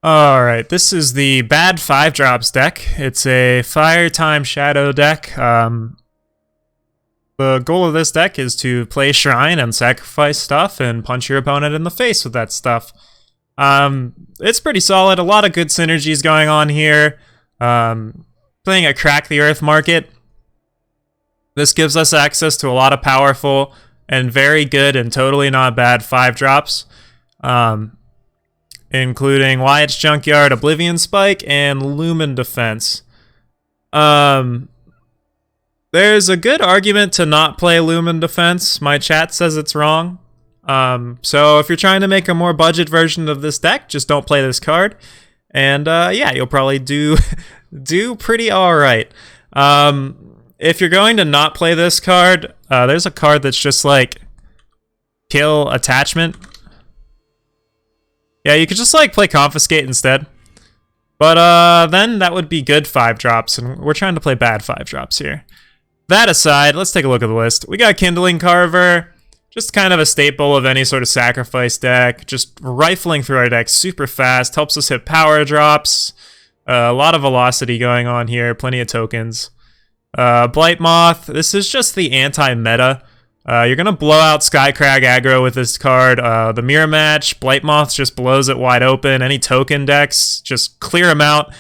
Alright, this is the bad 5-drops deck. It's a Fire Time Shadow deck. The goal of this deck is to play Shrine and sacrifice stuff and punch your opponent in the face with that stuff. It's pretty solid, a lot of good synergies going on here. Playing a Crack the Earth market. This gives us access to a lot of powerful and very good and totally not bad 5-drops. Including Wyatt's Junkyard, Oblivion Spike, and Lumen Defense. There's a good argument to not play Lumen Defense. My chat says it's wrong. So if you're trying to make a more budget version of this deck, just don't play this card. And yeah, you'll probably do pretty alright. If you're going to not play this card, there's a card that's just like Kill Attachment. Yeah, you could just like play Confiscate instead. But then that would be good 5-drops, and we're trying to play bad 5-drops here. That aside, let's take a look at the list. We got Kindling Carver, just kind of a staple of any sort of sacrifice deck. Just rifling through our deck super fast, helps us hit power drops. A lot of velocity going on here, plenty of tokens. Blight Moth, this is just the anti-meta. You're going to blow out Skycrag aggro with this card. The Mirror Match, Blight Moth just blows it wide open. Any token decks, just clear them out.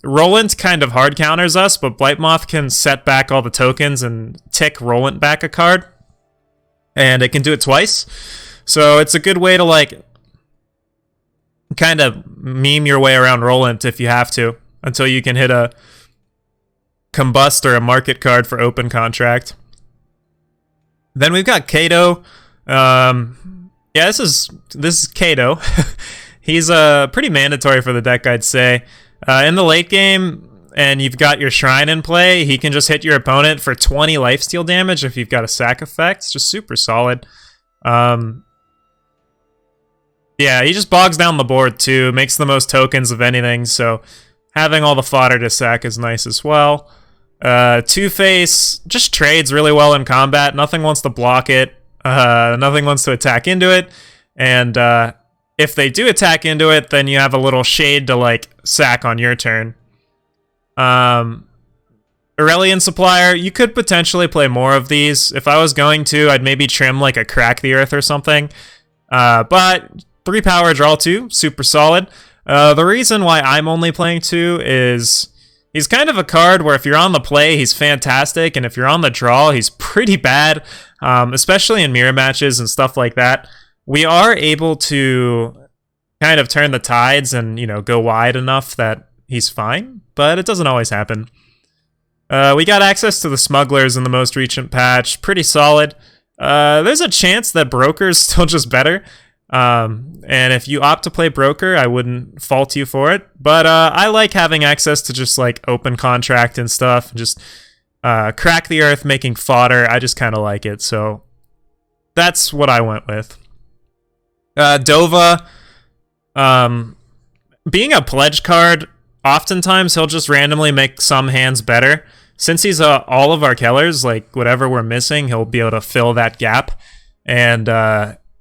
Roland kind of hard counters us, but Blight Moth can set back all the tokens and tick Roland back a card. And it can do it twice. So it's a good way to like kind of meme your way around Roland if you have to, until you can hit a Combust or a Market card for open contract. Then we've got Kato. Yeah, this is Kato. He's pretty mandatory for the deck, I'd say. In the late game, and you've got your Shrine in play, he can just hit your opponent for 20 lifesteal damage if you've got a sack effect. It's just super solid. Yeah, he just bogs down the board too, makes the most tokens of anything, so having all the fodder to sack is nice as well. Two-Face just trades really well in combat. Nothing wants to block it. Nothing wants to attack into it. And if they do attack into it, then you have a little shade to like sack on your turn. Aurelian Supplier, you could potentially play more of these. If I was going to, I'd maybe trim like a Crack the Earth or something. But 3 power, draw 2, super solid. The reason why I'm only playing 2 is he's kind of a card where if you're on the play, he's fantastic, and if you're on the draw, he's pretty bad, especially in mirror matches and stuff like that. We are able to kind of turn the tides and, you know, go wide enough that he's fine, but it doesn't always happen. We got access to the Smugglers in the most recent patch, pretty solid. There's a chance that Broker's still just better. And if you opt to play Broker, I wouldn't fault you for it. But I like having access to just like open contract and stuff. Just Crack the Earth, making fodder. I just kind of like it. So that's what I went with. Dova, being a pledge card, oftentimes he'll just randomly make some hands better. Since he's all of our killers, like whatever we're missing, he'll be able to fill that gap. And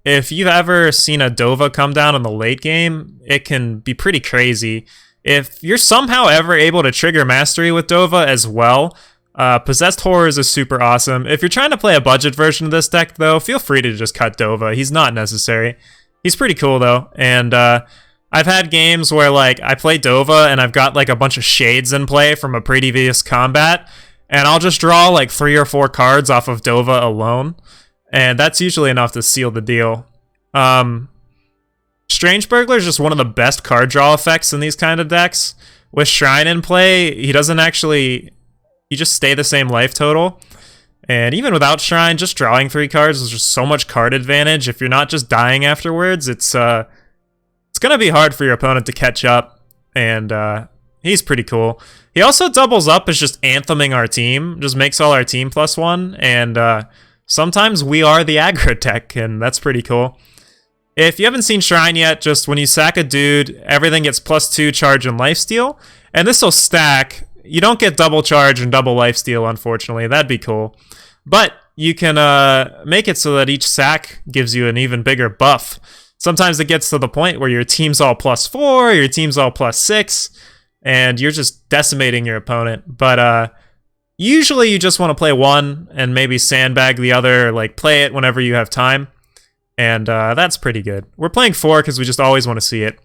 if you've ever seen a Dova come down in the late game, it can be pretty crazy. If you're somehow ever able to trigger Mastery with Dova as well, Possessed Horrors is super awesome. If you're trying to play a budget version of this deck, though, feel free to just cut Dova. He's not necessary. He's pretty cool, though. And I've had games where like I play Dova and I've got like a bunch of shades in play from a previous combat, and I'll just draw like 3 or 4 cards off of Dova alone. And that's usually enough to seal the deal. Strange Burglar is just one of the best card draw effects in these kind of decks. With Shrine in play, he doesn't actually... You just stay the same life total. And even without Shrine, just drawing 3 cards is just so much card advantage. If you're not just dying afterwards, it's going to be hard for your opponent to catch up. And he's pretty cool. He also doubles up as just antheming our team. Just makes all our team +1. And... sometimes we are the aggro deck, and that's pretty cool. If you haven't seen Shrine yet, just when you sack a dude, everything gets +2 charge and lifesteal. And this will stack. You don't get double charge and double lifesteal, unfortunately. That'd be cool. But you can make it so that each sack gives you an even bigger buff. sometimes it gets to the point where your team's all +4, your team's all +6, and you're just decimating your opponent. But usually you just want to play one and maybe sandbag the other, or like play it whenever you have time. And that's pretty good. We're playing 4 because we just always want to see it.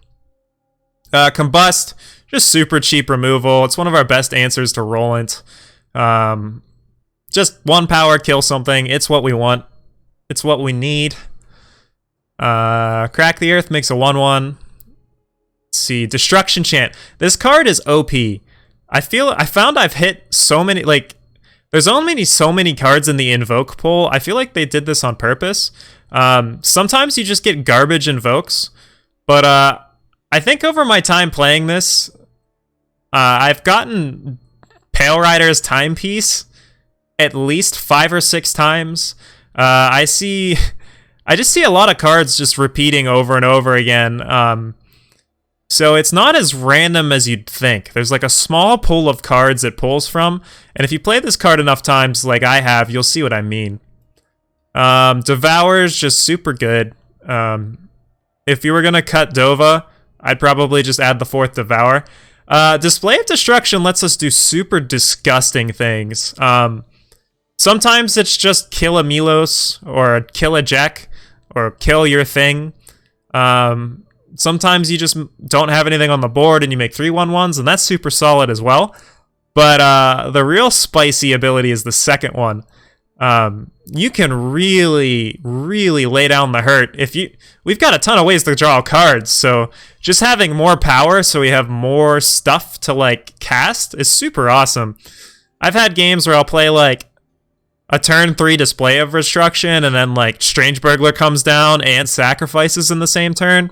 Combust, just super cheap removal. It's one of our best answers to Rollant. Just 1 power, kill something. It's what we want. It's what we need. Crack the Earth makes a 1/1. Let's see, Destruction Chant. This card is OP. I found I've hit so many, like, there's only so many cards in the Invoke pool. I feel like they did this on purpose. Sometimes you just get garbage invokes, but I think over my time playing this, I've gotten Pale Rider's Timepiece at least 5 or 6 times. I just see a lot of cards just repeating over and over again. So it's not as random as you'd think. There's like a small pool of cards it pulls from, and if you play this card enough times like I have, you'll see what I mean. Devour's just super good. If you were gonna cut Dova, I'd probably just add the 4th Devour. Display of Destruction lets us do super disgusting things. Sometimes it's just kill a Milos, or kill a Jack, or kill your thing. Sometimes you just don't have anything on the board and you make 3/1/1s, and that's super solid as well. But the real spicy ability is the second one. You can really, really lay down the hurt. We've got a ton of ways to draw cards, so just having more power so we have more stuff to like cast is super awesome. I've had games where I'll play like a turn 3 Display of Destruction, and then like Strange Burglar comes down and sacrifices in the same turn,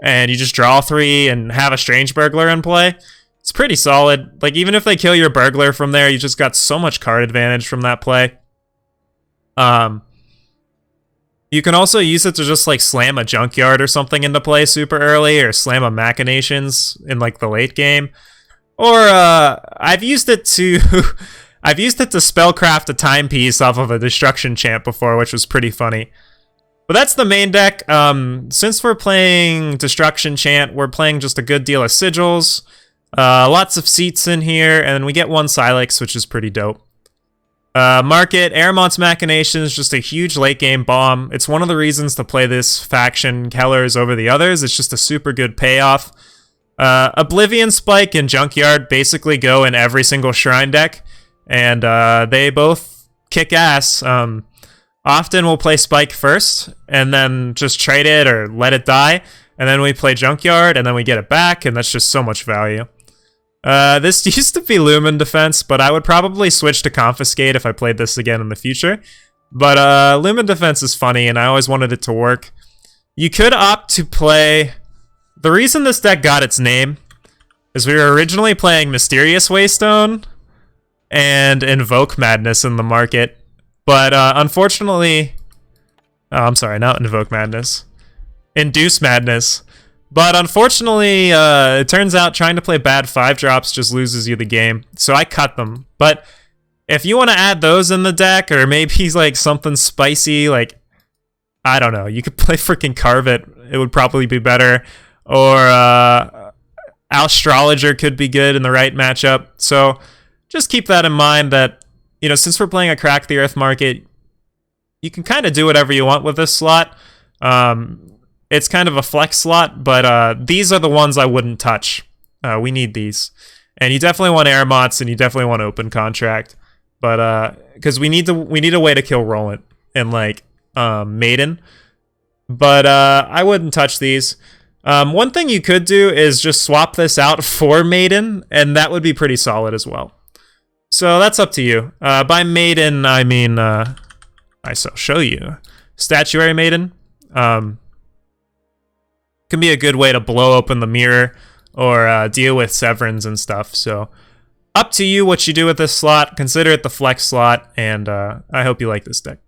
and you just draw 3 and have a Strange Burglar in play. It's pretty solid. Like, even if they kill your Burglar from there, you just got so much card advantage from that play. You can also use it to just like slam a Junkyard or something into play super early, or slam a Machinations in like the late game. Or I've used it to spellcraft a Timepiece off of a Destruction Chant before, which was pretty funny. But that's the main deck. Since we're playing Destruction Chant, we're playing just a good deal of Sigils, lots of seats in here, and we get 1 Silex, which is pretty dope. Market, Aramont's Machinations, just a huge late game bomb. It's one of the reasons to play this faction Kellers over the others. It's just a super good payoff. Oblivion Spike and Junkyard basically go in every single Shrine deck, and they both kick ass. Often we'll play Spike first, and then just trade it or let it die, and then we play Junkyard, and then we get it back, and that's just so much value. This used to be Lumen Defense, but I would probably switch to Confiscate if I played this again in the future. But Lumen Defense is funny, and I always wanted it to work. You could opt to play... The reason this deck got its name is we were originally playing Mysterious Waystone and Invoke Madness in the market. But unfortunately... Oh, I'm sorry, not Invoke Madness. Induce Madness. But unfortunately, it turns out trying to play bad 5-drops just loses you the game. So I cut them. But if you want to add those in the deck, or maybe like something spicy, like, I don't know, you could play freaking Karvet. It would probably be better. Or Astrologer could be good in the right matchup. So just keep that in mind that, you know, since we're playing a Crack the Earth market, you can kind of do whatever you want with this slot. It's kind of a flex slot, but these are the ones I wouldn't touch. We need these. And you definitely want Aramots, and you definitely want Open Contract. But because we need a way to kill Rollant and like Maiden. But I wouldn't touch these. One thing you could do is just swap this out for Maiden, and that would be pretty solid as well. So that's up to you. By Maiden, I mean I shall show you. Statuary Maiden. Can be a good way to blow open the mirror or deal with Severins and stuff. So up to you what you do with this slot. Consider it the flex slot, and I hope you like this deck.